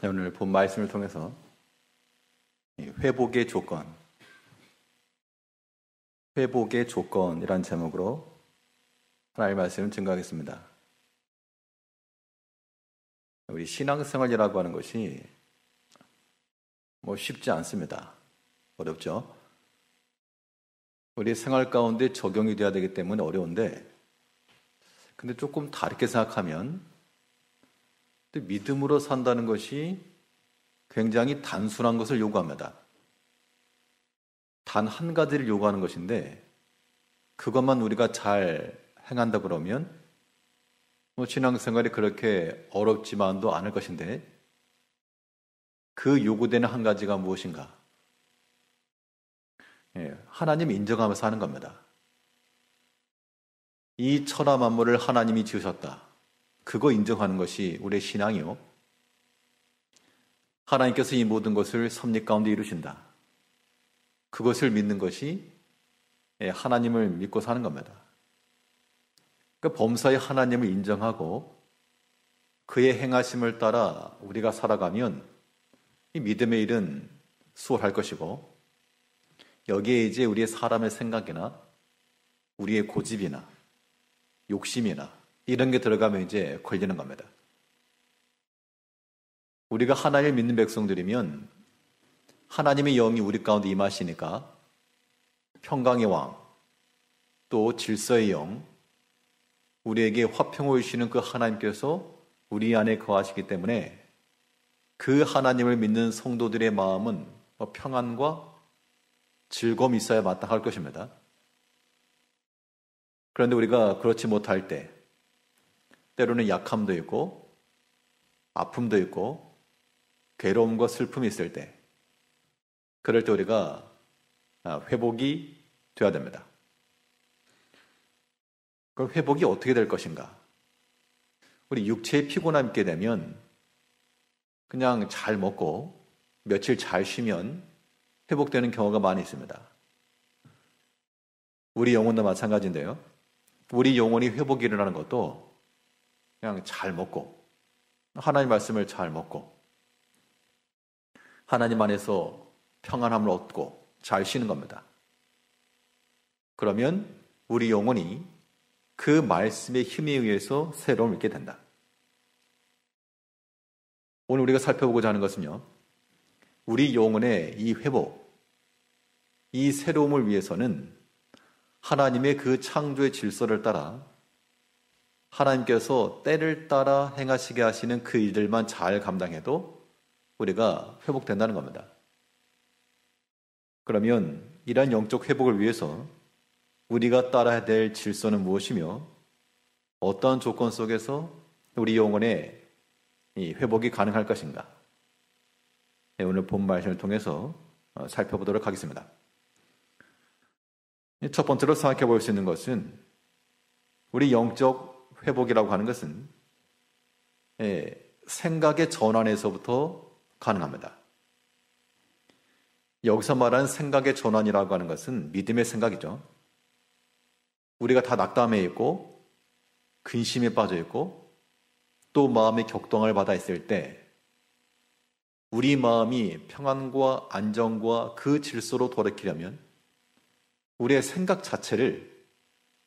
오늘 본 말씀을 통해서 회복의 조건, 회복의 조건이란 제목으로 하나님의 말씀을 증거하겠습니다. 우리 신앙생활이라고 하는 것이 쉽지 않습니다. 어렵죠? 우리 생활 가운데 적용이 돼야 되기 때문에 어려운데, 근데 조금 다르게 생각하면 또 믿음으로 산다는 것이 굉장히 단순한 것을 요구합니다. 단 한 가지를 요구하는 것인데, 그것만 우리가 잘 행한다 그러면 신앙생활이 그렇게 어렵지만도 않을 것인데, 그 요구되는 한 가지가 무엇인가? 하나님 인정하면서 하는 겁니다. 이 천하 만물을 하나님이 지으셨다. 그거 인정하는 것이 우리의 신앙이요. 하나님께서 이 모든 것을 섭리 가운데 이루신다. 그것을 믿는 것이 하나님을 믿고 사는 겁니다. 그러니까 범사의 하나님을 인정하고 그의 행하심을 따라 우리가 살아가면 이 믿음의 일은 수월할 것이고, 여기에 이제 우리의 사람의 생각이나 우리의 고집이나 욕심이나 이런 게 들어가면 이제 걸리는 겁니다. 우리가 하나님을 믿는 백성들이면 하나님의 영이 우리 가운데 임하시니까 평강의 왕, 또 질서의 영, 우리에게 화평을 주시는 그 하나님께서 우리 안에 거하시기 때문에 그 하나님을 믿는 성도들의 마음은 평안과 즐거움이 있어야 마땅할 것입니다. 그런데 우리가 그렇지 못할 때, 때로는 약함도 있고 아픔도 있고 괴로움과 슬픔이 있을 때, 그럴 때 우리가 회복이 되어야 됩니다. 그럼 회복이 어떻게 될 것인가? 우리 육체의 피곤함이 있게 되면 그냥 잘 먹고 며칠 잘 쉬면 회복되는 경우가 많이 있습니다. 우리 영혼도 마찬가지인데요. 우리 영혼이 회복이 일어나는 것도 그냥 잘 먹고, 하나님 말씀을 잘 먹고, 하나님 안에서 평안함을 얻고 잘 쉬는 겁니다. 그러면 우리 영혼이 그 말씀의 힘에 의해서 새로움을 얻게 된다. 오늘 우리가 살펴보고자 하는 것은요, 우리 영혼의 이 회복, 이 새로움을 위해서는 하나님의 그 창조의 질서를 따라 하나님께서 때를 따라 행하시게 하시는 그 일들만 잘 감당해도 우리가 회복된다는 겁니다. 그러면 이러한 영적 회복을 위해서 우리가 따라야 될 질서는 무엇이며 어떠한 조건 속에서 우리 영혼의 이 회복이 가능할 것인가? 오늘 본 말씀을 통해서 살펴보도록 하겠습니다. 첫 번째로 생각해 볼 수 있는 것은, 우리 영적 회복이라고 하는 것은 생각의 전환에서부터 가능합니다. 여기서 말하는 생각의 전환이라고 하는 것은 믿음의 생각이죠. 우리가 다 낙담해 있고 근심에 빠져 있고 또 마음의 격동을 받아 있을 때, 우리 마음이 평안과 안정과 그 질서로 돌이키려면 우리의 생각 자체를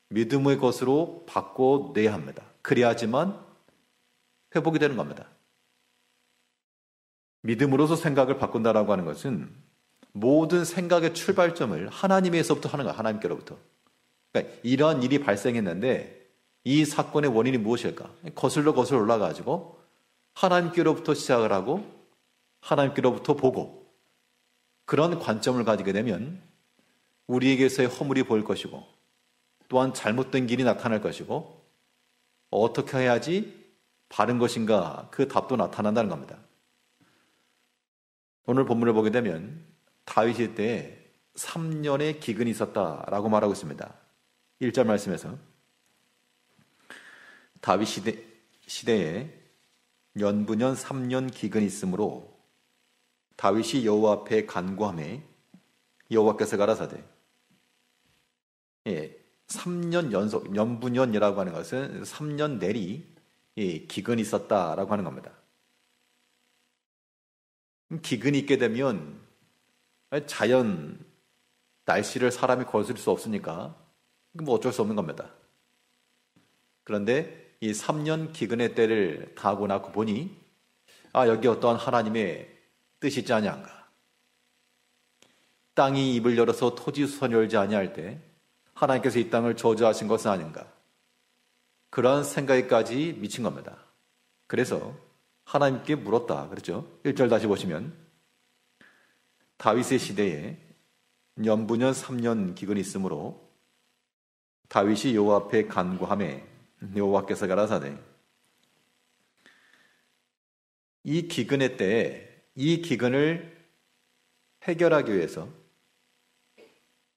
믿음의 것으로 바꿔내야 합니다. 그래야지만 회복이 되는 겁니다. 믿음으로서 생각을 바꾼다라고 하는 것은 모든 생각의 출발점을 하나님에서부터 하는 거예요. 하나님께로부터. 그러니까 이러한 일이 발생했는데 이 사건의 원인이 무엇일까? 거슬러 올라가지고 하나님께로부터 시작을 하고 하나님께로부터 보고, 그런 관점을 가지게 되면 우리에게서의 허물이 보일 것이고, 또한 잘못된 길이 나타날 것이고, 어떻게 해야지 바른 것인가, 그 답도 나타난다는 겁니다. 오늘 본문을 보게 되면 다윗 때에 3년의 기근이 있었다라고 말하고 있습니다. 1절 말씀에서 다윗 시대에 연분연 3년 기근이 있으므로 다윗이 여호와 앞에 간구하매 여호와께서 가라사대. 3년 연속, 연분연이라고 하는 것은 3년 내리 기근이 있었다라고 하는 겁니다. 기근이 있게 되면 자연 날씨를 사람이 거스를 수 없으니까 뭐 어쩔 수 없는 겁니다. 그런데 이 3년 기근의 때를 다 하고 나고 보니 여기 어떠한 하나님의 뜻이 있지 아니한가. 땅이 입을 열어서 토지수선을 열지 아니할 때 하나님께서 이 땅을 저주하신 것은 아닌가. 그러한 생각에까지 미친 겁니다. 그래서 하나님께 물었다. 그렇죠? 1절 다시 보시면 다윗의 시대에 연분년 3년 기근이 있으므로 다윗이 여호와 앞에 간구하매 여호와께서 가라사대. 이 기근의 때에 이 기근을 해결하기 위해서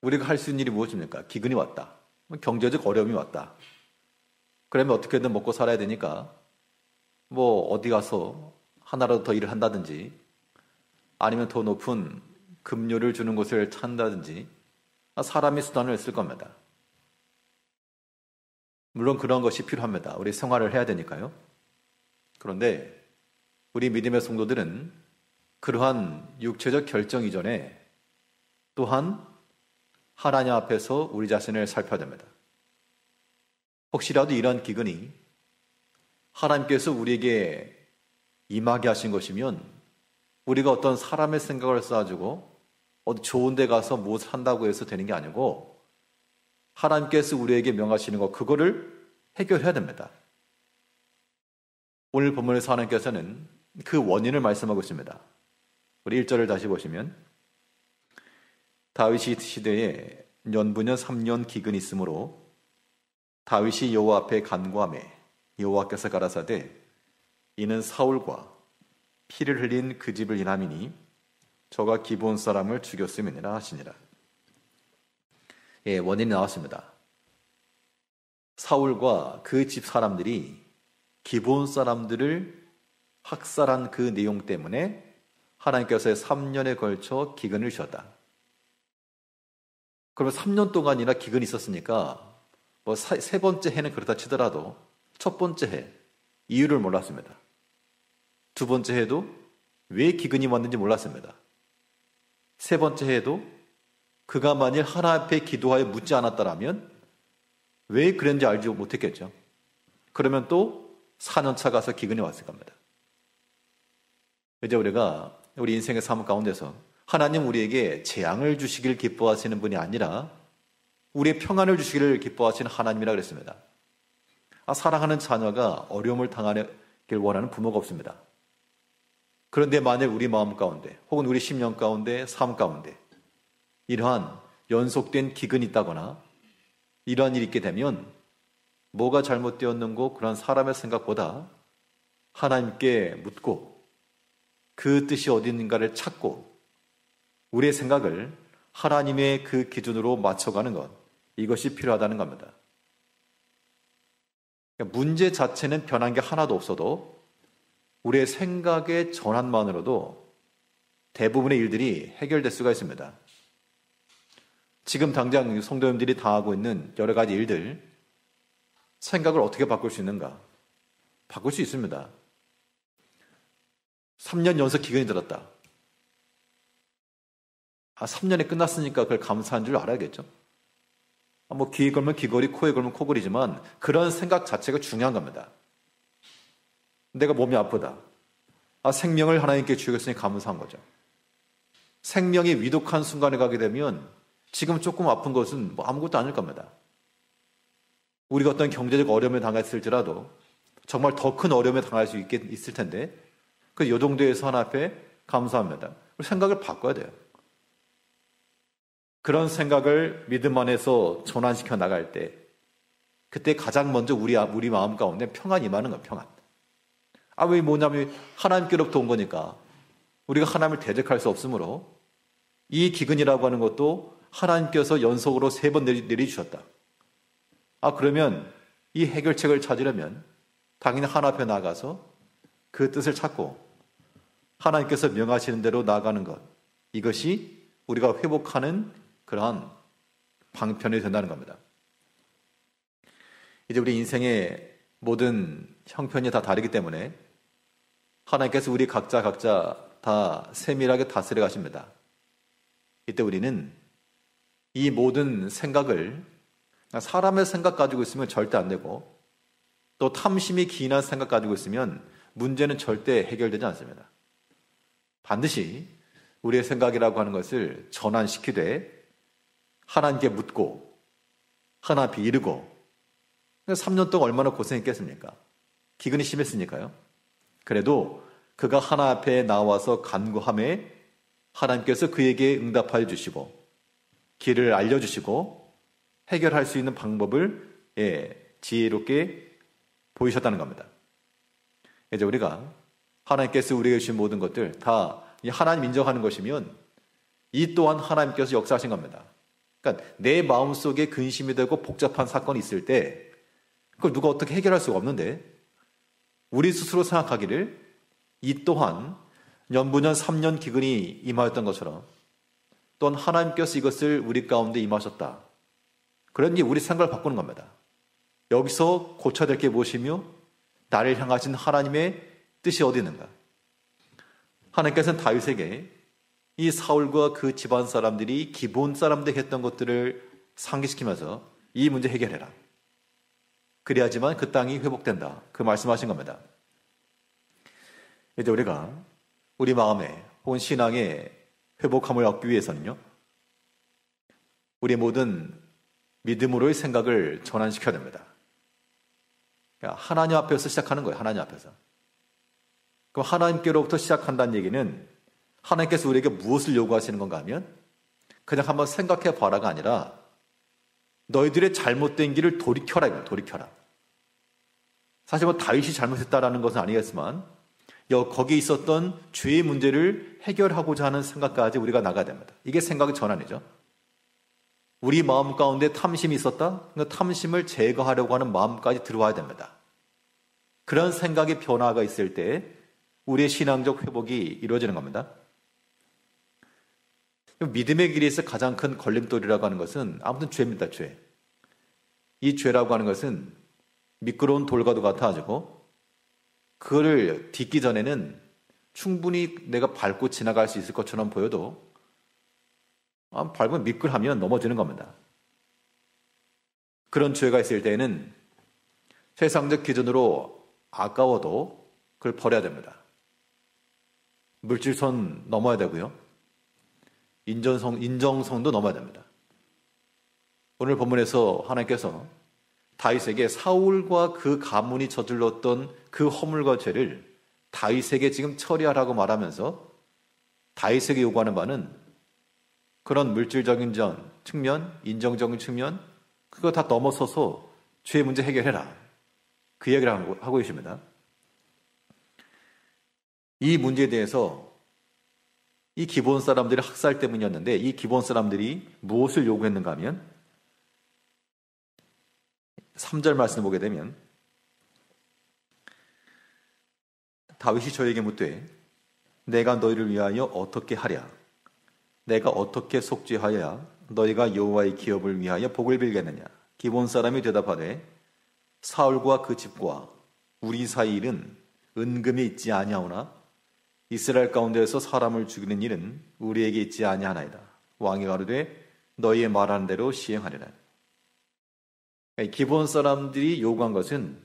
우리가 할 수 있는 일이 무엇입니까? 기근이 왔다. 경제적 어려움이 왔다. 그러면 어떻게든 먹고 살아야 되니까 뭐 어디 가서 하나라도 더 일을 한다든지 아니면 더 높은 급료를 주는 곳을 찾는다든지 사람의 수단을 쓸 겁니다. 물론 그런 것이 필요합니다. 우리 생활을 해야 되니까요. 그런데 우리 믿음의 성도들은 그러한 육체적 결정 이전에 또한 하나님 앞에서 우리 자신을 살펴야 됩니다. 혹시라도 이러한 기근이 하나님께서 우리에게 임하게 하신 것이면 우리가 어떤 사람의 생각을 써가지고 어디 좋은 데 가서 무엇을 한다고 해서 되는 게 아니고 하나님께서 우리에게 명하시는 것 그거를 해결해야 됩니다. 오늘 본문에서 하나님께서는 그 원인을 말씀하고 있습니다. 우리 1절을 다시 보시면 다윗이 시대에 연분년 3년 기근이 있으므로 다윗이 여호와 앞에 간구하매 여호와께서 가라사대 이는 사울과 피를 흘린 그 집을 인함이니 저가 기브온 사람을 죽였음이니라 하시니라. 원인이 나왔습니다. 사울과 그 집 사람들이 기브온 사람들을 학살한 그 내용 때문에 하나님께서 3년에 걸쳐 기근을 주셨다. 그러면 3년 동안이나 기근이 있었으니까 뭐 세 번째 해는 그렇다 치더라도 첫 번째 해 이유를 몰랐습니다. 두 번째 해도 왜 기근이 왔는지 몰랐습니다. 세 번째 해도 그가 만일 하나님 앞에 기도하여 묻지 않았다라면 왜 그랬는지 알지 못했겠죠. 그러면 또 4년차 가서 기근이 왔을 겁니다. 이제 우리가 우리 인생의 삶 가운데서 하나님 우리에게 재앙을 주시길 기뻐하시는 분이 아니라 우리의 평안을 주시기를 기뻐하시는 하나님이라 그랬습니다. 사랑하는 자녀가 어려움을 당하길 원하는 부모가 없습니다. 그런데 만약 우리 마음 가운데 혹은 우리 심령 가운데 삶 가운데 이러한 연속된 기근이 있다거나 이러한 일이 있게 되면 뭐가 잘못되었는고 그런 사람의 생각보다 하나님께 묻고 그 뜻이 어디 있는가를 찾고 우리의 생각을 하나님의 그 기준으로 맞춰가는 것 이것이 필요하다는 겁니다. 문제 자체는 변한 게 하나도 없어도 우리의 생각의 전환만으로도 대부분의 일들이 해결될 수가 있습니다. 지금 당장 성도님들이 당하고 있는 여러 가지 일들 생각을 어떻게 바꿀 수 있는가? 바꿀 수 있습니다. 3년 연속 기근이 들었다. 3년이 끝났으니까 그걸 감사한 줄 알아야겠죠. 뭐 귀에 걸면 귀걸이, 코에 걸면 코걸이지만 그런 생각 자체가 중요한 겁니다. 내가 몸이 아프다. 생명을 하나님께 주셨으니 감사한 거죠. 생명이 위독한 순간에 가게 되면 지금 조금 아픈 것은 뭐 아무것도 아닐 겁니다. 우리가 어떤 경제적 어려움에 당했을지라도 정말 더 큰 어려움에 당할 수 있을 텐데 그 요 정도에서 하나 앞에 감사합니다. 생각을 바꿔야 돼요. 그런 생각을 믿음 안에서 전환시켜 나갈 때 그때 가장 먼저 우리 마음 가운데 평안이 임하는 거예요. 평안. 왜 뭐냐면 하나님께로부터 온 거니까 우리가 하나님을 대적할 수 없으므로 이 기근이라고 하는 것도 하나님께서 연속으로 3번 내려주셨다. 그러면 이 해결책을 찾으려면 당연히 하나님 앞에 나가서 그 뜻을 찾고 하나님께서 명하시는 대로 나아가는 것 이것이 우리가 회복하는 그러한 방편이 된다는 겁니다. 이제 우리 인생의 모든 형편이 다 다르기 때문에 하나님께서 우리 각자 다 세밀하게 다스려 가십니다. 이때 우리는 이 모든 생각을 사람의 생각 가지고 있으면 절대 안 되고 또 탐심이 기인한 생각 가지고 있으면 문제는 절대 해결되지 않습니다. 반드시 우리의 생각이라고 하는 것을 전환시키되 하나님께 묻고 하나님께 이르고 3년 동안 얼마나 고생했겠습니까? 기근이 심했으니까요. 그래도 그가 하나님 앞에 나와서 간구함에 하나님께서 그에게 응답하여 주시고 길을 알려주시고 해결할 수 있는 방법을 지혜롭게 보이셨다는 겁니다. 이제 우리가 하나님께서 우리에게 주신 모든 것들 다 하나님 인정하는 것이면 이 또한 하나님께서 역사하신 겁니다. 그러니까 내 마음속에 근심이 되고 복잡한 사건이 있을 때 그걸 누가 어떻게 해결할 수가 없는데 우리 스스로 생각하기를 이 또한 년부년 3년 기근이 임하였던 것처럼 또한 하나님께서 이것을 우리 가운데 임하셨다. 그러니 우리 생각을 바꾸는 겁니다. 여기서 고쳐야 될 게 무엇이며 나를 향하신 하나님의 뜻이 어디 있는가? 하나님께서는 다윗에게 이 사울과 그 집안 사람들이 기본 사람들이 했던 것들을 상기시키면서 이 문제 해결해라. 그래야지만 그 땅이 회복된다. 그 말씀하신 겁니다. 이제 우리가 우리 마음에 혹은 신앙의 회복함을 얻기 위해서는요. 우리 모든 믿음으로의 생각을 전환시켜야 됩니다. 그러니까 하나님 앞에서 시작하는 거예요. 하나님 앞에서. 그럼 하나님께로부터 시작한다는 얘기는 하나님께서 우리에게 무엇을 요구하시는 건가 하면 그냥 한번 생각해 봐라가 아니라 너희들의 잘못된 길을 돌이켜라. 이거예요. 돌이켜라. 사실 다윗이 잘못했다라는 것은 아니겠지만 거기에 있었던 죄의 문제를 해결하고자 하는 생각까지 우리가 나가야 됩니다. 이게 생각의 전환이죠. 우리 마음 가운데 탐심이 있었다? 그 탐심을 제거하려고 하는 마음까지 들어와야 됩니다. 그런 생각의 변화가 있을 때 우리의 신앙적 회복이 이루어지는 겁니다. 믿음의 길에서 가장 큰 걸림돌이라고 하는 것은 아무튼 죄입니다. 죄. 이 죄라고 하는 것은 미끄러운 돌과도 같아가지고 그거를 딛기 전에는 충분히 내가 밟고 지나갈 수 있을 것처럼 보여도 밟으면 미끌하면 넘어지는 겁니다. 그런 죄가 있을 때에는 세상적 기준으로 아까워도 그걸 버려야 됩니다. 물질선 넘어야 되고요. 인정성도 넘어야 됩니다. 오늘 본문에서 하나님께서 다윗에게 사울과 그 가문이 저질렀던 그 허물과 죄를 다윗에게 지금 처리하라고 말하면서 다윗에게 요구하는 바는 그런 물질적인 측면, 인정적인 측면 그거 다 넘어서서 죄의 문제 해결해라. 그 얘기를 하고 계십니다. 이 문제에 대해서 이 기본 사람들의 학살 때문이었는데 이 기본 사람들이 무엇을 요구했는가 하면 3절 말씀을 보게 되면 다윗이 저에게 묻되 내가 너희를 위하여 어떻게 하랴? 내가 어떻게 속죄하여야 너희가 여호와의 기업을 위하여 복을 빌겠느냐? 기본 사람이 대답하되 사울과 그 집과 우리 사이 일은 은금이 있지 아니하오나 이스라엘 가운데에서 사람을 죽이는 일은 우리에게 있지 아니하나이다. 왕이 가로되 너희의 말하는 대로 시행하리라. 기본 사람들이 요구한 것은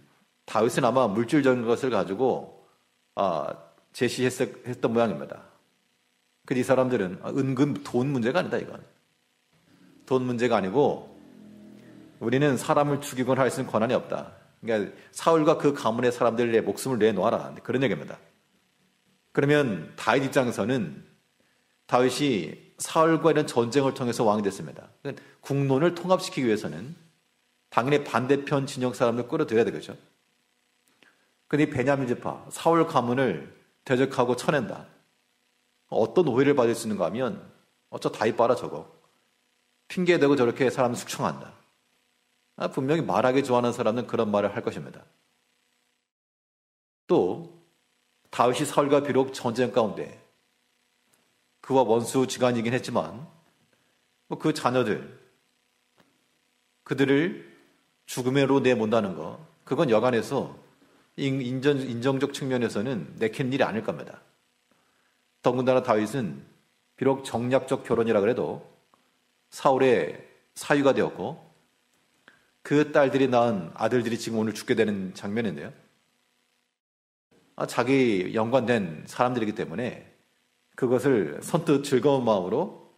다윗은 아마 물질적인 것을 가지고 제시했던 모양입니다. 이 사람들은 은근 돈 문제가 아니다 이건. 돈 문제가 아니고 우리는 사람을 죽이거나 할 수 있는 권한이 없다. 그러니까 사울과 그 가문의 사람들의 목숨을 내놓아라. 그런 얘기입니다. 그러면 다윗 입장에서는 다윗이 사울과 이런 전쟁을 통해서 왕이 됐습니다. 국론을 통합시키기 위해서는 당연히 반대편 진영 사람들 끌어들여야 되겠죠. 근데 이 베냐민 지파, 사울 가문을 대적하고 쳐낸다. 어떤 오해를 받을 수 있는가 하면 어쩌 다윗 봐라 저거. 핑계대고 저렇게 사람을 숙청한다. 분명히 말하기 좋아하는 사람은 그런 말을 할 것입니다. 또 다윗이 사울과 비록 전쟁 가운데 그와 원수지간이긴 했지만 그 자녀들 그들을 죽음으로 내몬다는 거 그건 여간해서 인정적 측면에서는 내키는 일이 아닐 겁니다. 더군다나 다윗은 비록 정략적 결혼이라 그래도 사울의 사위가 되었고 그 딸들이 낳은 아들들이 지금 오늘 죽게 되는 장면인데요. 자기 연관된 사람들이기 때문에 그것을 선뜻 즐거운 마음으로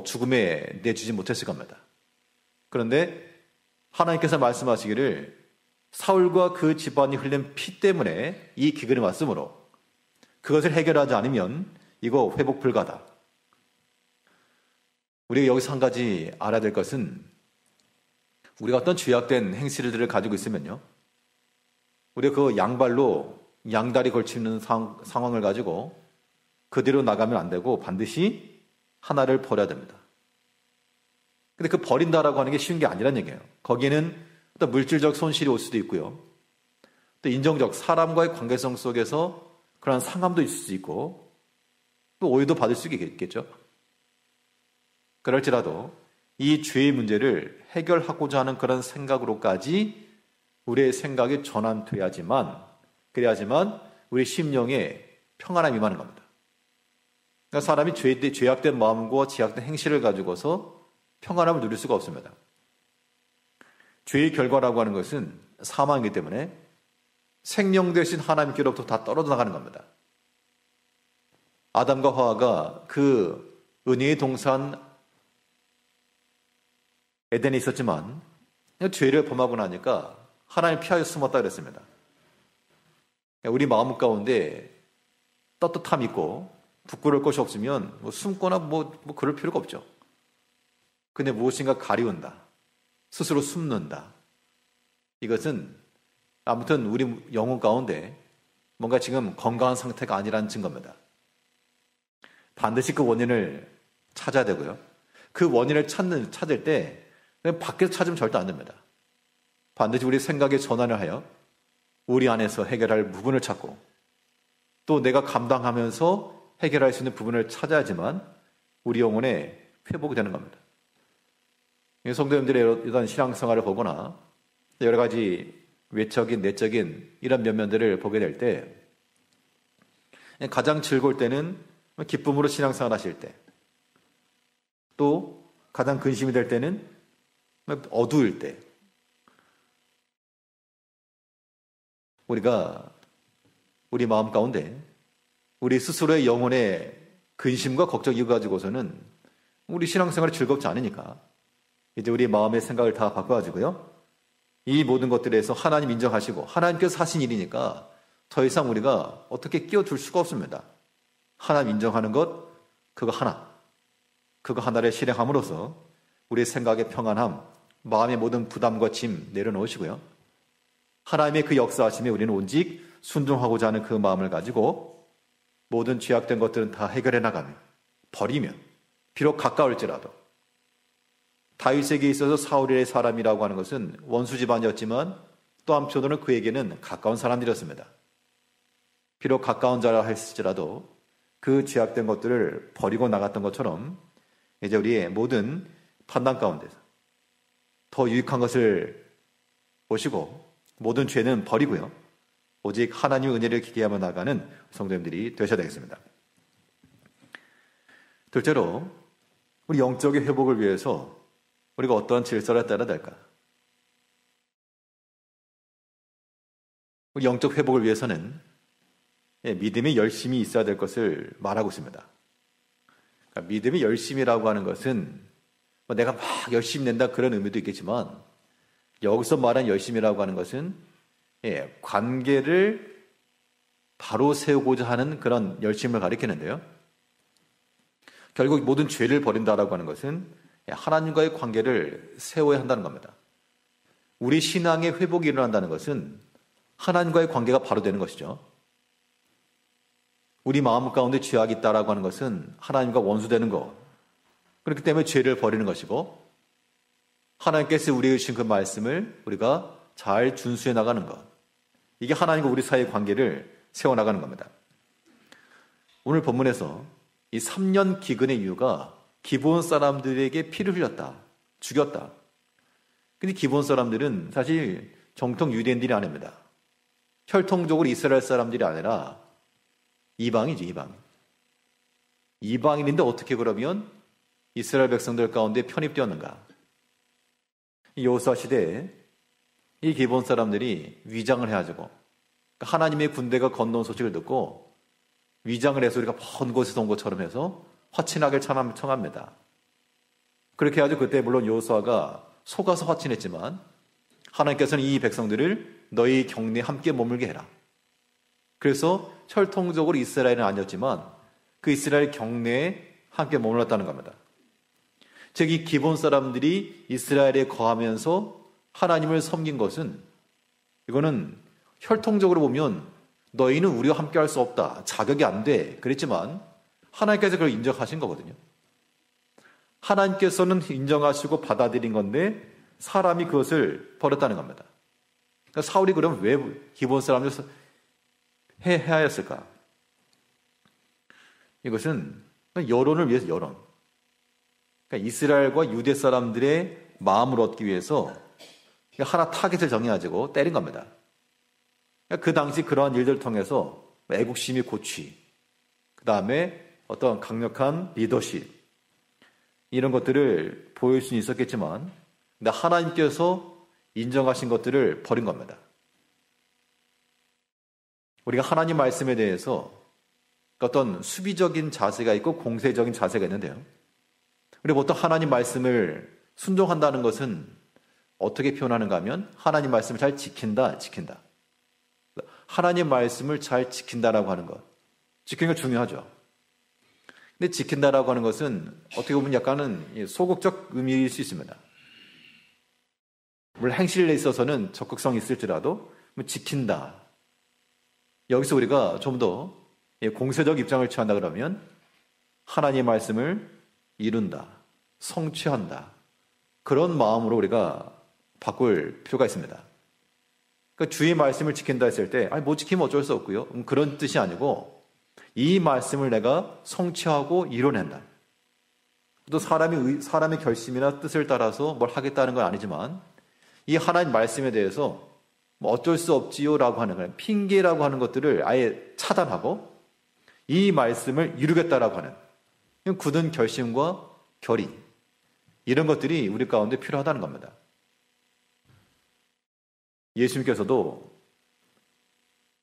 죽음에 내주지 못했을 겁니다. 그런데 하나님께서 말씀하시기를 사울과 그 집안이 흘린 피 때문에 이 기근이 왔으므로 그것을 해결하지 않으면 이거 회복 불가다. 우리가 여기서 한 가지 알아야 될 것은 우리가 어떤 죄악된 행실들을 가지고 있으면요. 우리가 그 양발로 양다리 걸치는 상황을 가지고 그대로 나가면 안 되고 반드시 하나를 버려야 됩니다. 근데 그 버린다라고 하는 게 쉬운 게 아니란 얘기예요. 거기에는 또 물질적 손실이 올 수도 있고요. 또 인정적 사람과의 관계성 속에서 그러한 상함도 있을 수 있고 또 오해도 받을 수 있겠죠. 그럴지라도 이 죄의 문제를 해결하고자 하는 그런 생각으로까지 우리의 생각이 전환돼야지만 그래야지만 우리 심령에 평안함이 임하는 겁니다. 그러니까 사람이 죄악된 마음과 죄악된 행실을 가지고서 평안함을 누릴 수가 없습니다. 죄의 결과라고 하는 것은 사망이기 때문에 생명 대신 하나님께로부터 다 떨어져 나가는 겁니다. 아담과 하와가 그 은혜의 동산 에덴에 있었지만 죄를 범하고 나니까 하나님 피하여 숨었다 그랬습니다. 우리 마음 가운데 떳떳함이 있고 부끄러울 것이 없으면 숨거나 그럴 필요가 없죠. 근데 무엇인가 가리운다. 스스로 숨는다. 이것은 아무튼 우리 영혼 가운데 뭔가 지금 건강한 상태가 아니라는 증거입니다. 반드시 그 원인을 찾아야 되고요. 그 원인을 찾을 때 밖에서 찾으면 절대 안 됩니다. 반드시 우리 생각의 전환을 하여 우리 안에서 해결할 부분을 찾고 또 내가 감당하면서 해결할 수 있는 부분을 찾아야지만 우리 영혼에 회복이 되는 겁니다. 성도님들의 이런 신앙생활을 보거나 여러 가지 외적인 내적인 이런 면면들을 보게 될 때 가장 즐거울 때는 기쁨으로 신앙생활 하실 때, 또 가장 근심이 될 때는 어두울 때, 우리가 우리 마음 가운데 우리 스스로의 영혼의 근심과 걱정 이거 가지고서는 우리 신앙생활이 즐겁지 않으니까 이제 우리 마음의 생각을 다 바꿔가지고요, 이 모든 것들에서 하나님 인정하시고 하나님께서 하신 일이니까 더 이상 우리가 어떻게 끼어들 수가 없습니다. 하나님 인정하는 것 그거 하나를 실행함으로써 우리의 생각의 평안함, 마음의 모든 부담과 짐 내려놓으시고요, 하나님의 그 역사하심에 우리는 오직 순종하고자 하는 그 마음을 가지고 모든 죄악된 것들은 다 해결해 나가며 버리면, 비록 가까울지라도, 다윗에게 있어서 사울의 사람이라고 하는 것은 원수 집안이었지만 또 한편으로는 그에게는 가까운 사람들이었습니다. 비록 가까운 자라 했을지라도 그 죄악된 것들을 버리고 나갔던 것처럼 이제 우리의 모든 판단 가운데서 더 유익한 것을 보시고 모든 죄는 버리고요, 오직 하나님의 은혜를 기대하며 나가는 성도님들이 되셔야 되겠습니다. 둘째로, 우리 영적의 회복을 위해서 우리가 어떠한 질서를 따라야 될까? 우리 영적 회복을 위해서는 믿음의 열심이 있어야 될 것을 말하고 있습니다. 그러니까 믿음의 열심이라고 하는 것은 내가 막 열심히 낸다 그런 의미도 있겠지만, 여기서 말한 열심이라고 하는 것은 관계를 바로 세우고자 하는 그런 열심을 가리키는데요, 결국 모든 죄를 버린다라고 하는 것은 하나님과의 관계를 세워야 한다는 겁니다. 우리 신앙의 회복이 일어난다는 것은 하나님과의 관계가 바로 되는 것이죠. 우리 마음 가운데 죄악이 있다라고 하는 것은 하나님과 원수되는 것, 그렇기 때문에 죄를 버리는 것이고, 하나님께서 우리에게 주신 그 말씀을 우리가 잘 준수해 나가는 것, 이게 하나님과 우리 사이의 관계를 세워나가는 겁니다. 오늘 본문에서 이 3년 기근의 이유가 기브온 사람들에게 피를 흘렸다, 죽였다. 근데 기브온 사람들은 사실 정통 유대인들이 아닙니다. 혈통적으로 이스라엘 사람들이 아니라 이방이지, 이방. 이방인인데 어떻게 그러면 이스라엘 백성들 가운데 편입되었는가? 여호수아 시대에 이 기브온 사람들이 위장을 해가지고 하나님의 군대가 건너온 소식을 듣고 위장을 해서 우리가 먼 곳에서 온 것처럼 해서 화친하게 청합니다. 그렇게 해가지고 그때 물론 여호수아가 속아서 화친했지만 하나님께서는 이 백성들을 너희 경내에 함께 머물게 해라. 그래서 혈통적으로 이스라엘은 아니었지만 그 이스라엘 경내에 함께 머물렀다는 겁니다. 즉 이 기브온 사람들이 이스라엘에 거하면서 하나님을 섬긴 것은 이거는 혈통적으로 보면 너희는 우리와 함께 할 수 없다. 자격이 안 돼. 그랬지만 하나님께서 그걸 인정하신 거거든요. 하나님께서는 인정하시고 받아들인 건데 사람이 그것을 버렸다는 겁니다. 그러니까 사울이 그럼 왜 기브온 사람을 해야 했을까? 이것은 여론을 위해서 여론. 그러니까 이스라엘과 유대 사람들의 마음을 얻기 위해서 하나 타겟을 정해가지고 때린 겁니다. 그 당시 그러한 일들을 통해서 애국심이 고취, 그 다음에 어떤 강력한 리더십, 이런 것들을 보일 수는 있었겠지만, 근데 하나님께서 인정하신 것들을 버린 겁니다. 우리가 하나님 말씀에 대해서 어떤 수비적인 자세가 있고 공세적인 자세가 있는데요. 우리가 보통 하나님 말씀을 순종한다는 것은 어떻게 표현하는가 하면 하나님 말씀을 잘 지킨다. 하나님 말씀을 잘 지킨다라고 하는 것. 지키는 게 중요하죠. 근데 지킨다라고 하는 것은 어떻게 보면 약간은 소극적 의미일 수 있습니다. 물론 행실에 있어서는 적극성이 있을지라도 지킨다. 여기서 우리가 좀 더 공세적 입장을 취한다 그러면 하나님의 말씀을 이룬다, 성취한다. 그런 마음으로 우리가 바꿀 필요가 있습니다. 그러니까 주의 말씀을 지킨다 했을 때 못 지키면 어쩔 수 없고요. 그런 뜻이 아니고 이 말씀을 내가 성취하고 이뤄낸다. 또 사람의 결심이나 뜻을 따라서 뭘 하겠다는 건 아니지만 이 하나님 말씀에 대해서 어쩔 수 없지요라고 하는 거예요. 핑계라고 하는 것들을 아예 차단하고 이 말씀을 이루겠다라고 하는 굳은 결심과 결의, 이런 것들이 우리 가운데 필요하다는 겁니다. 예수님께서도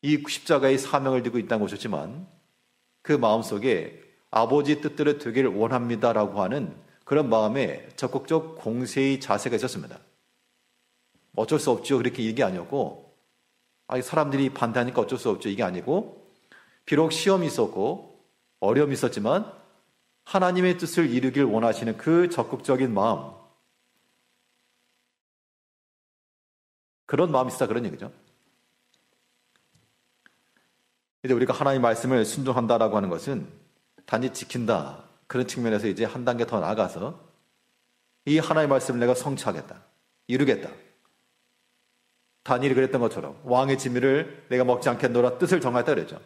이 십자가의 사명을 들고 이 땅에 오셨지만 그 마음속에 아버지 뜻대로 되기를 원합니다라고 하는 그런 마음에 적극적 공세의 자세가 있었습니다. 어쩔 수 없죠. 그렇게 얘기 아니었고, 사람들이 반대하니까 어쩔 수 없죠. 이게 아니고, 비록 시험이 있었고, 어려움이 있었지만, 하나님의 뜻을 이루길 원하시는 그 적극적인 마음, 그런 마음이 있다 그런 얘기죠. 이제 우리가 하나님의 말씀을 순종한다라고 하는 것은 단지 지킨다. 그런 측면에서 이제 한 단계 더 나아가서 이 하나님의 말씀을 내가 성취하겠다. 이루겠다. 다니엘이 그랬던 것처럼 왕의 진미를 내가 먹지 않겠노라 뜻을 정하였다 그랬죠.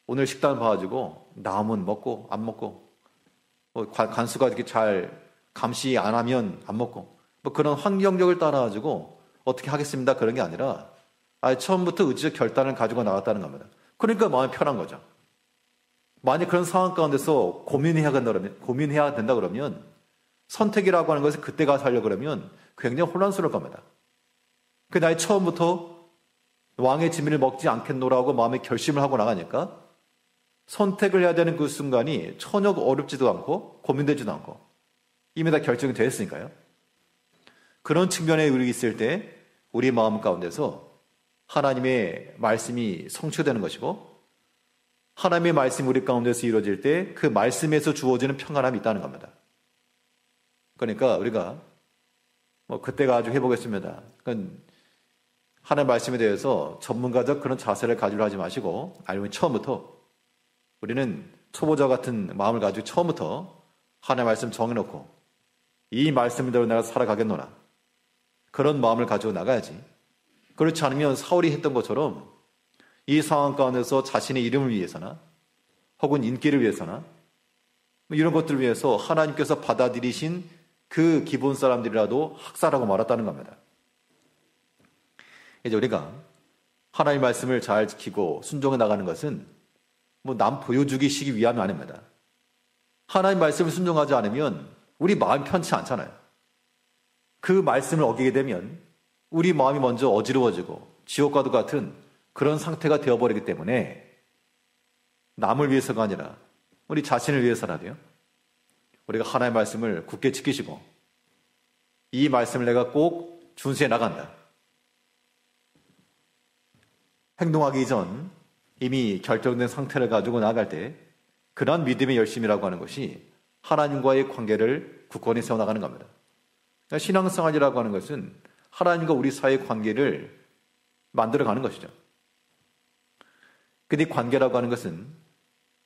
오늘 식단을 봐가지고 남은 먹고 안 먹고 간수가 이렇게 잘 감시 안 하면 안 먹고 그런 환경력을 따라가지고 어떻게 하겠습니다. 그런 게 아니라 처음부터 의지적 결단을 가지고 나왔다는 겁니다. 그러니까 마음이 편한 거죠. 만약 그런 상황 가운데서 고민해야 된다 그러면 선택이라고 하는 것을 그때 가서 하려고 그러면 굉장히 혼란스러울 겁니다. 그 나이 처음부터 왕의 진미를 먹지 않겠노라고 마음에 결심을 하고 나가니까 선택을 해야 되는 그 순간이 전혀 어렵지도 않고 고민되지도 않고 이미 다 결정이 되어 있으니까요. 그런 측면에 우리 있을 때 우리 마음 가운데서 하나님의 말씀이 성취되는 것이고 하나님의 말씀이 우리 가운데서 이루어질 때 그 말씀에서 주어지는 평안함이 있다는 겁니다. 그러니까 우리가 그때가 아주 해보겠습니다. 그러니까 하나님의 말씀에 대해서 전문가적 그런 자세를 가지려 하지 마시고 아니면 처음부터 우리는 초보자 같은 마음을 가지고 처음부터 하나님의 말씀 정해놓고 이 말씀대로 내가 살아가겠노라. 그런 마음을 가지고 나가야지. 그렇지 않으면 사울이 했던 것처럼 이 상황 가운데서 자신의 이름을 위해서나 혹은 인기를 위해서나 이런 것들을 위해서 하나님께서 받아들이신 그 기본 사람들이라도 학살하고 말았다는 겁니다. 이제 우리가 하나님의 말씀을 잘 지키고 순종해 나가는 것은 남 보여주기시기 위함이 아닙니다. 하나님 말씀을 순종하지 않으면 우리 마음이 편치 않잖아요. 그 말씀을 어기게 되면 우리 마음이 먼저 어지러워지고 지옥과도 같은 그런 상태가 되어버리기 때문에 남을 위해서가 아니라 우리 자신을 위해서라도요. 우리가 하나님의 말씀을 굳게 지키시고 이 말씀을 내가 꼭 준수해 나간다. 행동하기 전 이미 결정된 상태를 가지고 나아갈 때 그런 믿음의 열심이라고 하는 것이 하나님과의 관계를 굳건히 세워나가는 겁니다. 신앙생활이라고 하는 것은 하나님과 우리 사이의 관계를 만들어가는 것이죠. 근데 관계라고 하는 것은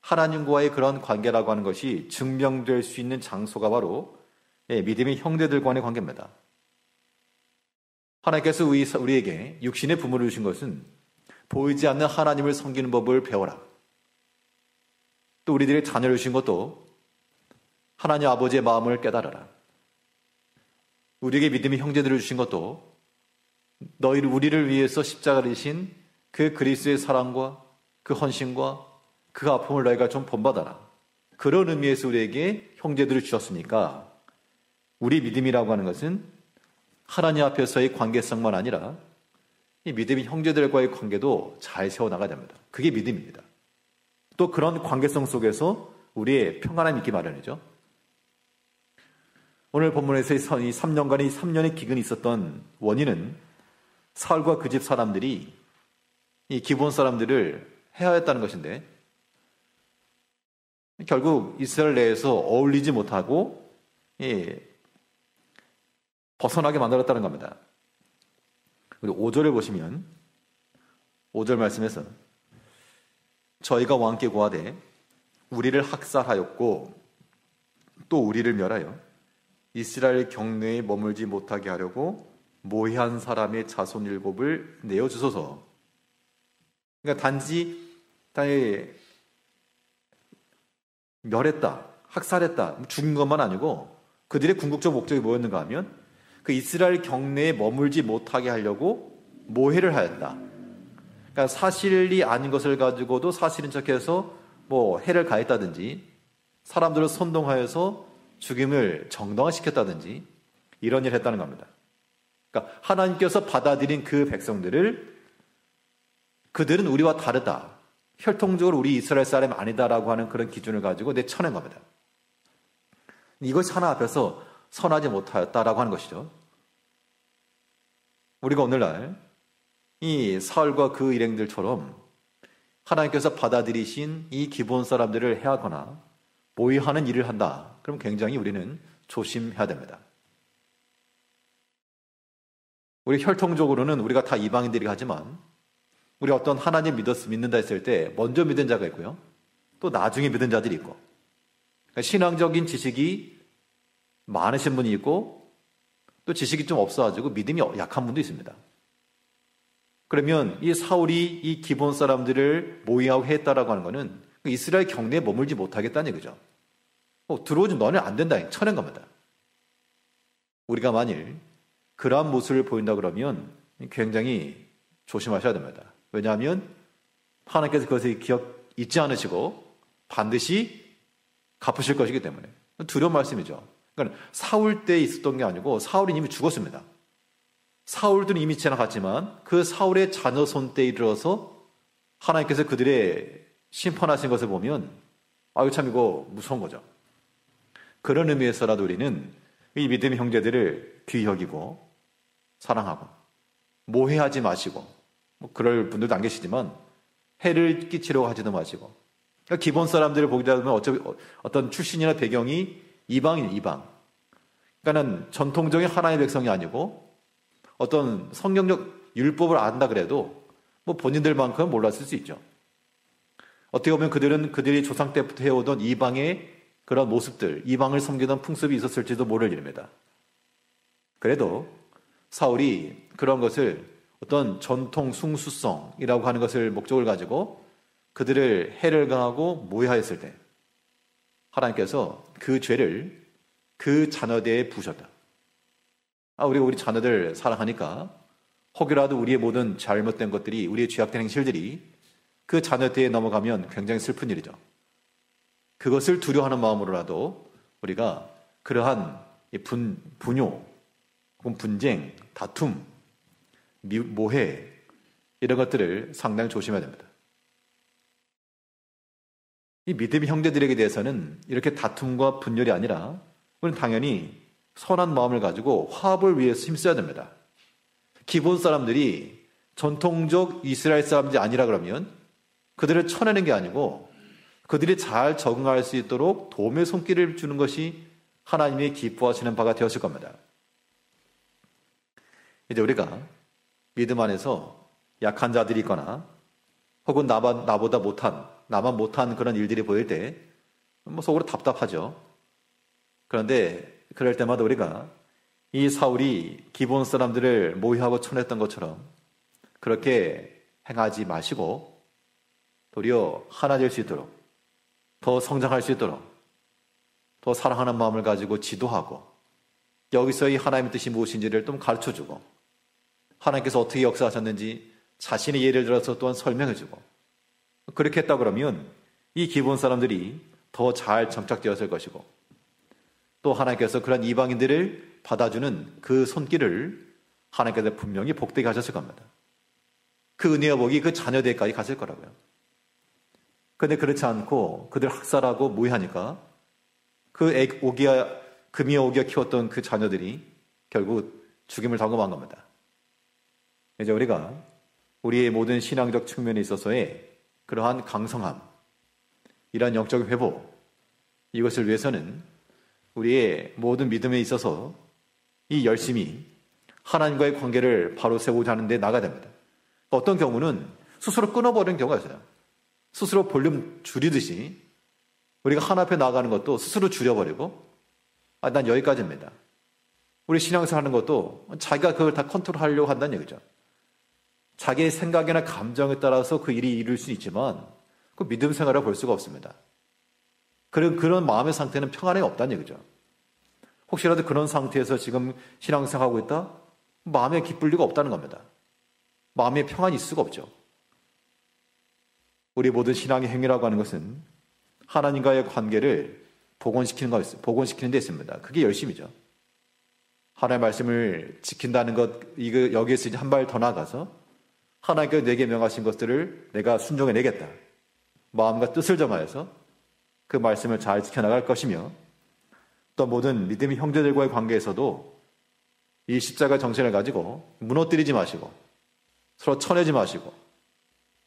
하나님과의 그런 관계라고 하는 것이 증명될 수 있는 장소가 바로 믿음의 형제들 간의 관계입니다. 하나님께서 우리에게 육신의 부모를 주신 것은 보이지 않는 하나님을 섬기는 법을 배워라. 또 우리들의 자녀를 주신 것도 하나님 아버지의 마음을 깨달아라. 우리에게 믿음의 형제들을 주신 것도 우리를 위해서 십자가를 지신 그 그리스도의 사랑과 그 헌신과 그 아픔을 너희가 좀 본받아라. 그런 의미에서 우리에게 형제들을 주셨으니까 우리 믿음이라고 하는 것은 하나님 앞에서의 관계성만 아니라 이 믿음의 형제들과의 관계도 잘 세워나가야 됩니다. 그게 믿음입니다. 또 그런 관계성 속에서 우리의 평안함이 있기 마련이죠. 오늘 본문에서 이 3년의 기근이 있었던 원인은 사울과 그 집 사람들이 이 기브온 사람들을 해하였다는 것인데 결국 이스라엘 내에서 어울리지 못하고 벗어나게 만들었다는 겁니다. 그리고 5절을 보시면 5절 말씀에서 저희가 왕께 고하되 우리를 학살하였고 또 우리를 멸하여 이스라엘 경내에 머물지 못하게 하려고 모해한 사람의 자손 7을 내어주소서. 그러니까 단지 멸했다, 학살했다, 죽은 것만 아니고 그들의 궁극적 목적이 뭐였는가 하면 그 이스라엘 경내에 머물지 못하게 하려고 모해를 하였다. 그러니까 사실이 아닌 것을 가지고도 사실인 척해서 해를 가했다든지 사람들을 선동하여서 죽임을 정당화시켰다든지 이런 일을 했다는 겁니다. 그러니까 하나님께서 받아들인 그 백성들을 그들은 우리와 다르다. 혈통적으로 우리 이스라엘 사람이 아니다라고 하는 그런 기준을 가지고 내쳐낸 겁니다. 이것이 하나 앞에서 선하지 못하였다라고 하는 것이죠. 우리가 오늘날 이 사울과 그 일행들처럼 하나님께서 받아들이신 이 기브온 사람들을 해하거나 모의하는 일을 한다. 그럼 굉장히 우리는 조심해야 됩니다. 우리 혈통적으로는 우리가 다 이방인들이 하지만 우리 어떤 하나님 믿는다 했을 때 먼저 믿은 자가 있고요. 또 나중에 믿은 자들이 있고 그러니까 신앙적인 지식이 많으신 분이 있고 또 지식이 좀 없어가지고 믿음이 약한 분도 있습니다. 그러면 이 사울이 이 기브온 사람들을 모의하고 했다라고 하는 것은 이스라엘 경내에 머물지 못하겠다는 얘기죠. 들어오지 너는 안 된다. 쳐낸 겁니다. 우리가 만일 그러한 모습을 보인다 그러면 굉장히 조심하셔야 됩니다. 왜냐하면 하나님께서 그것을 잊지 않으시고 반드시 갚으실 것이기 때문에 두려운 말씀이죠. 그러니까 사울 때 있었던 게 아니고 사울이 이미 죽었습니다. 사울들은 이미 지나갔지만 그 사울의 자녀 손 때 이르러서 하나님께서 그들의 심판하신 것을 보면 참 이거 무서운 거죠. 그런 의미에서라도 우리는 이 믿음의 형제들을 귀히 여기고 사랑하고 모해하지 마시고 그럴 분들도 안 계시지만 해를 끼치려고 하지도 마시고 그러니까 기본 사람들을 보게 되면 어떤 출신이나 배경이 이방. 그러니까는 전통적인 하나님의 백성이 아니고 어떤 성경적 율법을 안다 그래도 본인들만큼은 몰랐을 수 있죠. 어떻게 보면 그들이 조상 때부터 해오던 이방의 그런 모습들, 이방을 섬기던 풍습이 있었을지도 모를 일입니다. 그래도 사울이 그런 것을 어떤 전통 숭수성이라고 하는 것을 목적을 가지고 그들을 해를 가하고 모해하였을 때 하나님께서 그 죄를 그 자녀들에 부으셨다. 우리가 우리 자녀들 사랑하니까 혹이라도 우리의 모든 잘못된 것들이 우리의 죄악된 행실들이 그 자녀들에 넘어가면 굉장히 슬픈 일이죠. 그것을 두려워하는 마음으로라도 우리가 그러한 분뇨, 혹은 분쟁, 다툼, 모해 이런 것들을 상당히 조심해야 됩니다. 이 믿음의 형제들에게 대해서는 이렇게 다툼과 분열이 아니라 우리는 당연히 선한 마음을 가지고 화합을 위해서 힘써야 됩니다. 기본 사람들이 전통적 이스라엘 사람들이 아니라 그러면 그들을 쳐내는 게 아니고 그들이 잘 적응할 수 있도록 도움의 손길을 주는 것이 하나님이 기뻐하시는 바가 되었을 겁니다. 이제 우리가 믿음 안에서 약한 자들이 있거나 혹은 나보다 나만 못한 그런 일들이 보일 때 속으로 답답하죠. 그런데 그럴 때마다 우리가 이 사울이 기본 사람들을 모의하고 쳐냈던 것처럼 그렇게 행하지 마시고 도리어 하나 될 수 있도록 더 성장할 수 있도록 더 사랑하는 마음을 가지고 지도하고 여기서 이 하나님의 뜻이 무엇인지를 좀 가르쳐주고 하나님께서 어떻게 역사하셨는지 자신의 예를 들어서 또한 설명해주고 그렇게 했다 그러면 이 기본 사람들이 더 잘 정착되었을 것이고 또 하나님께서 그런 이방인들을 받아주는 그 손길을 하나님께서 분명히 복되게 하셨을 겁니다. 그 은혜와 복이 그 자녀들까지 갔을 거라고요. 그런데 그렇지 않고 그들 학살하고 모의하니까 금이야 오기야 키웠던 그 자녀들이 결국 죽임을 당하고 만 겁니다. 이제 우리가 우리의 모든 신앙적 측면에 있어서의 그러한 강성함, 이러한 영적 회복, 이것을 위해서는 우리의 모든 믿음에 있어서 이 열심히 하나님과의 관계를 바로 세우고자 하는데 나가야 됩니다. 어떤 경우는 스스로 끊어버리는 경우가 있어요. 스스로 볼륨 줄이듯이 우리가 하나 앞에 나가는 것도 스스로 줄여버리고 난 여기까지입니다. 우리 신앙생활 하는 것도 자기가 그걸 다 컨트롤하려고 한다는 얘기죠. 자기의 생각이나 감정에 따라서 그 일이 이룰 수는 있지만 그 믿음 생활을 볼 수가 없습니다. 그런 마음의 상태는 평안이 없다는 얘기죠. 혹시라도 그런 상태에서 지금 신앙생활하고 있다? 마음에 기쁠 리가 없다는 겁니다. 마음에 평안이 있을 수가 없죠. 우리 모든 신앙의 행위라고 하는 것은 하나님과의 관계를 복원시키는 데 있습니다. 그게 열심이죠. 하나님의 말씀을 지킨다는 것, 여기에서 이제 한 발 더 나아가서 하나님께서 내게 명하신 것들을 내가 순종해내겠다. 마음과 뜻을 정하여서 그 말씀을 잘 지켜나갈 것이며 또 모든 믿음의 형제들과의 관계에서도 이 십자가 정신을 가지고 무너뜨리지 마시고 서로 쳐내지 마시고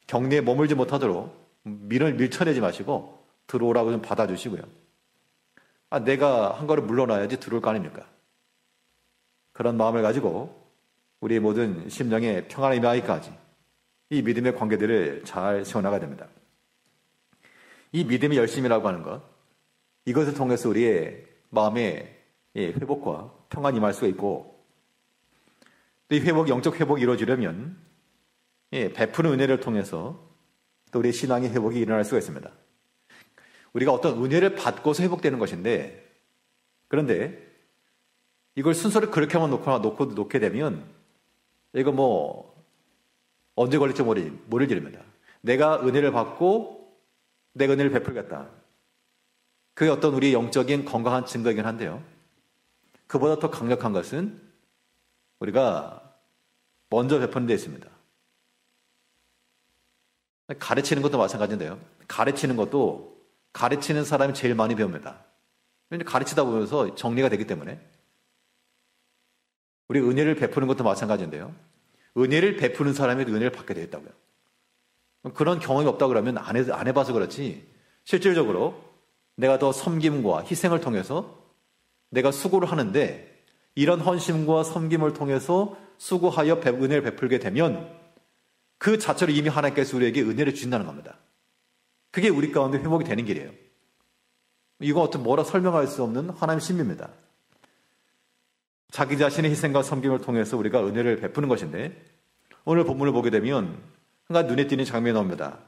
격리에 머물지 못하도록 밀쳐내지 마시고 들어오라고 좀 받아주시고요. 내가 한 걸음 물러나야지 들어올 거 아닙니까? 그런 마음을 가지고 우리의 모든 심령의 평안의 임하기까지 이 믿음의 관계들을 잘 세워나가야 됩니다. 이 믿음의 열심이라고 하는 것, 이것을 통해서 우리의 마음의 회복과 평안이 임할 수가 있고 또 이 영적 회복이 이루어지려면 베푸는 은혜를 통해서 또 우리의 신앙의 회복이 일어날 수가 있습니다. 우리가 어떤 은혜를 받고서 회복되는 것인데 그런데 이걸 순서를 그렇게만 놓게 되면 이거 언제 걸릴지 모를 일입니다. 내가 은혜를 받고 내가 은혜를 베풀겠다. 그게 어떤 우리의 영적인 건강한 증거이긴 한데요. 그보다 더 강력한 것은 우리가 먼저 베푸는 데 있습니다. 가르치는 것도 마찬가지인데요. 가르치는 것도 가르치는 사람이 제일 많이 배웁니다. 가르치다 보면서 정리가 되기 때문에 우리 은혜를 베푸는 것도 마찬가지인데요. 은혜를 베푸는 사람이 은혜를 받게 되겠다고요. 그런 경험이 없다 그러면 안 해봐서 그렇지 실질적으로 내가 더 섬김과 희생을 통해서 내가 수고를 하는데 이런 헌신과 섬김을 통해서 수고하여 은혜를 베풀게 되면 그 자체로 이미 하나님께서 우리에게 은혜를 주신다는 겁니다. 그게 우리 가운데 회복이 되는 길이에요. 이건 뭐라 설명할 수 없는 하나님의 신비입니다. 자기 자신의 희생과 섬김을 통해서 우리가 은혜를 베푸는 것인데 오늘 본문을 보게 되면 한 가지 눈에 띄는 장면이 나옵니다.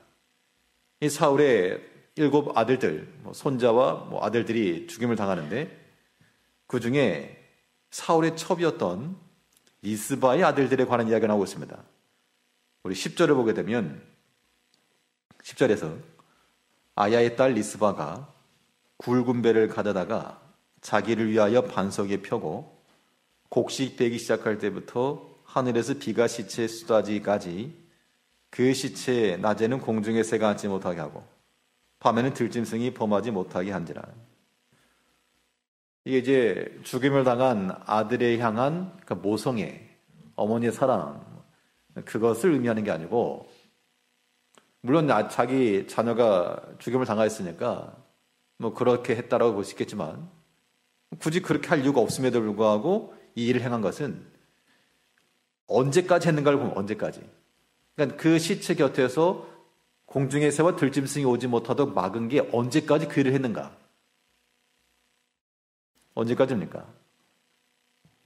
이 사울의 7 아들들, 손자와 아들들이 죽임을 당하는데 그 중에 사울의 첩이었던 리스바의 아들들에 관한 이야기가 나오고 있습니다. 우리 10절을 보게 되면 10절에서 아야의 딸 리스바가 굵은 배를 가져다가 자기를 위하여 반석에 펴고 곡식 되기 시작할 때부터 하늘에서 비가 시체에 쏟아지기까지 그 시체에 낮에는 공중의 새가 앉지 못하게 하고 밤에는 들짐승이 범하지 못하게 한지라. 이게 이제 죽임을 당한 아들에 향한 그 모성애, 어머니의 사랑, 그것을 의미하는 게 아니고, 물론 자기 자녀가 죽임을 당하였으니까 뭐 그렇게 했다라고 볼 수 있겠지만, 굳이 그렇게 할 이유가 없음에도 불구하고 이 일을 행한 것은 언제까지 했는가를 보면 언제까지. 그러니까 그 시체 곁에서 공중의 새와 들짐승이 오지 못하도록 막은 게 언제까지 그 일을 했는가? 언제까지입니까?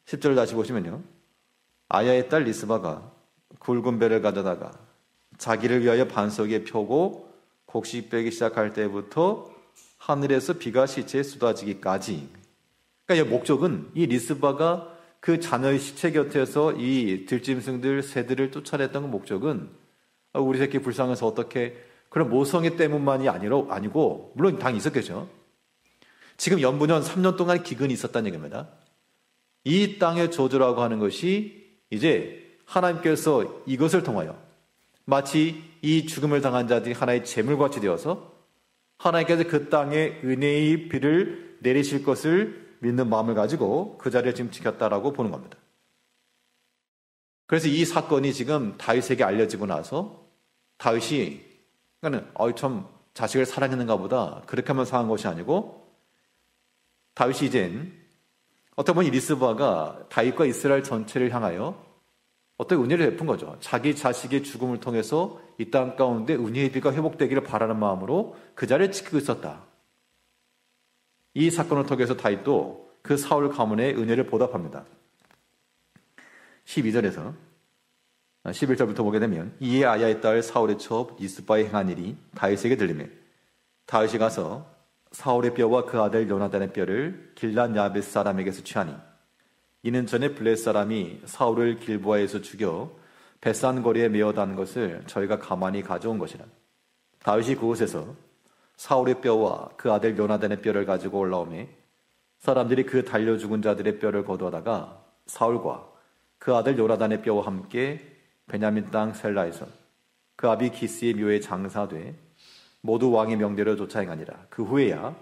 10절을 다시 보시면요. 아야의 딸 리스바가 굵은 배를 가져다가 자기를 위하여 반석에 펴고 곡식 빼기 시작할 때부터 하늘에서 비가 시체에 쏟아지기까지. 그러니까 이 목적은 이 리스바가 그 자녀의 시체 곁에서 이 들짐승들, 새들을 쫓아냈던 그 목적은 우리 새끼 불쌍해서 어떻게 그런 모성애 때문만이 아니고 물론 당연히 있었겠죠. 지금 연분연 3년 동안 기근이 있었다는 얘기입니다. 이 땅의 저주라고 하는 것이 이제 하나님께서 이것을 통하여 마치 이 죽음을 당한 자들이 하나의 재물같이 되어서 하나님께서 그 땅에 은혜의 비를 내리실 것을 믿는 마음을 가지고 그 자리를 지금 지켰다라고 보는 겁니다. 그래서 이 사건이 지금 다윗에게 알려지고 나서 다윗이 그러니까 참 자식을 사랑했는가 보다 그렇게 하면 상한 것이 아니고 다윗이 이젠 어떻게 보면 이 리스바가 다윗과 이스라엘 전체를 향하여 어떤 은혜를 베푼 거죠. 자기 자식의 죽음을 통해서 이 땅 가운데 은혜의 비가 회복되기를 바라는 마음으로 그 자리를 지키고 있었다. 이 사건을 통해서 다윗도 그 사울 가문의 은혜를 보답합니다. 12절에서 11절부터 보게 되면 이에 아야의 딸 사울의 첩 리스바의 행한 일이 다윗에게 들리며 다윗이 가서 사울의 뼈와 그 아들 요나단의 뼈를 길랏 야베스 사람에게서 취하니 이는 전에 블레셋 사람이 사울을 길보아에서 죽여 벳산 거리에 메어단 것을 저희가 가만히 가져온 것이라. 다윗이 그곳에서 사울의 뼈와 그 아들 요나단의 뼈를 가지고 올라오매 사람들이 그 달려 죽은 자들의 뼈를 거두어다가 사울과 그 아들 요나단의 뼈와 함께 베냐민 땅 셀라에서 그 아비 기스의 묘에 장사돼 모두 왕의 명대로 쫓아 행하니라. 그 후에야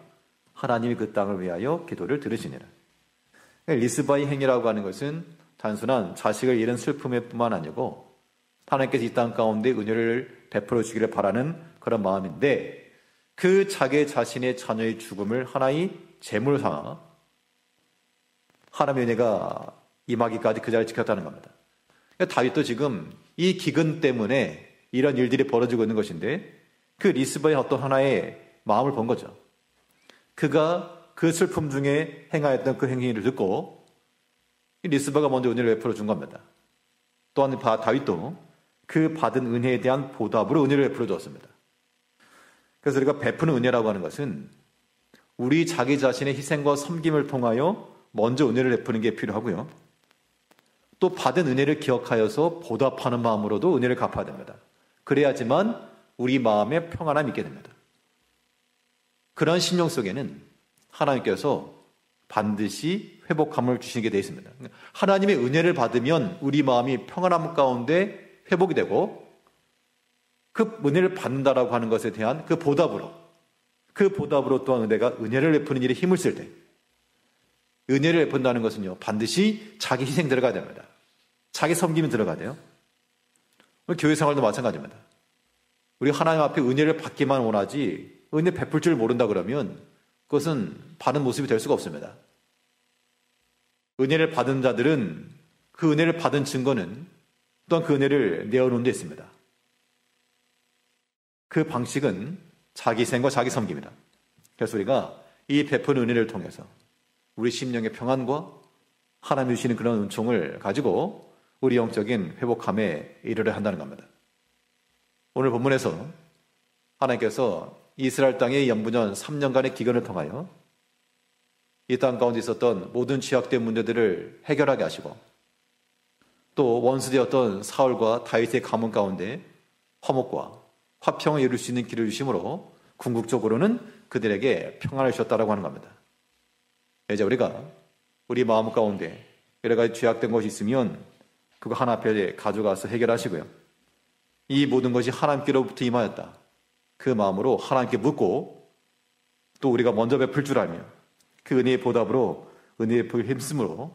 하나님이 그 땅을 위하여 기도를 들으시니라. 리스바의 행위라고 하는 것은 단순한 자식을 잃은 슬픔일 뿐만 아니고 하나님께서 이 땅 가운데 은혜를 베풀어 주기를 바라는 그런 마음인데 그 자기 자신의 자녀의 죽음을 하나의 재물 삼아 하나님의 은혜가 임하기까지 그 자리를 지켰다는 겁니다. 그러니까 다윗도 지금 이 기근 때문에 이런 일들이 벌어지고 있는 것인데 그 리스바의 어떤 하나의 마음을 본 거죠. 그가 그 슬픔 중에 행하였던 그 행위를 듣고 리스바가 먼저 은혜를 베풀어 준 겁니다. 또한 다윗도 그 받은 은혜에 대한 보답으로 은혜를 베풀어 주었습니다. 그래서 우리가 베푸는 은혜라고 하는 것은 우리 자기 자신의 희생과 섬김을 통하여 먼저 은혜를 베푸는 게 필요하고요. 또 받은 은혜를 기억하여서 보답하는 마음으로도 은혜를 갚아야 됩니다. 그래야지만 우리 마음에 평안함이 있게 됩니다. 그런 심령 속에는 하나님께서 반드시 회복함을 주시게 되어 있습니다. 하나님의 은혜를 받으면 우리 마음이 평안함 가운데 회복이 되고 그 은혜를 받는다라고 하는 것에 대한 그 보답으로 또한 은혜를 베푸는 일에 힘을 쓸 때 은혜를 베푼다는 것은요 반드시 자기 희생 들어가야 됩니다. 자기 섬김이 들어가야 돼요. 교회 생활도 마찬가지입니다. 우리 하나님 앞에 은혜를 받기만 원하지 은혜 베풀 줄 모른다 그러면 그것은 받은 모습이 될 수가 없습니다. 은혜를 받은 자들은 그 은혜를 받은 증거는 또한 그 은혜를 내어놓은 데 있습니다. 그 방식은 자기 희생과 자기 섬김이다. 그래서 우리가 이 베푼 은혜를 통해서 우리 심령의 평안과 하나님이 주시는 그런 은총을 가지고 우리 영적인 회복함에 이르려 한다는 겁니다. 오늘 본문에서 하나님께서 이스라엘 땅의 연분연 3년간의 기근을 통하여 이 땅 가운데 있었던 모든 죄악된 문제들을 해결하게 하시고 또 원수되었던 사울과 다윗의 가문 가운데 화목과 화평을 이룰 수 있는 길을 주심으로 궁극적으로는 그들에게 평안을 주셨다라고 하는 겁니다. 이제 우리가 우리 마음 가운데 여러 가지 죄악된 것이 있으면 그거 하나 앞에 가져가서 해결하시고요. 이 모든 것이 하나님께로부터 임하였다. 그 마음으로 하나님께 묻고 또 우리가 먼저 베풀 줄 알며 그 은혜의 보답으로 은혜의 복을 힘쓰므로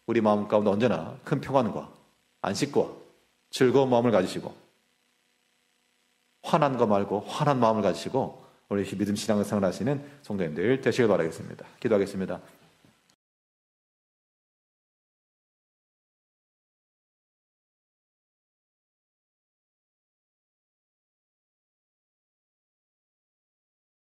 우리 마음 가운데 언제나 큰 평안과 안식과 즐거운 마음을 가지시고 화난 거 말고 환한 마음을 가지시고 우리 믿음 신앙을 생활하시는 성도님들 되시길 바라겠습니다. 기도하겠습니다.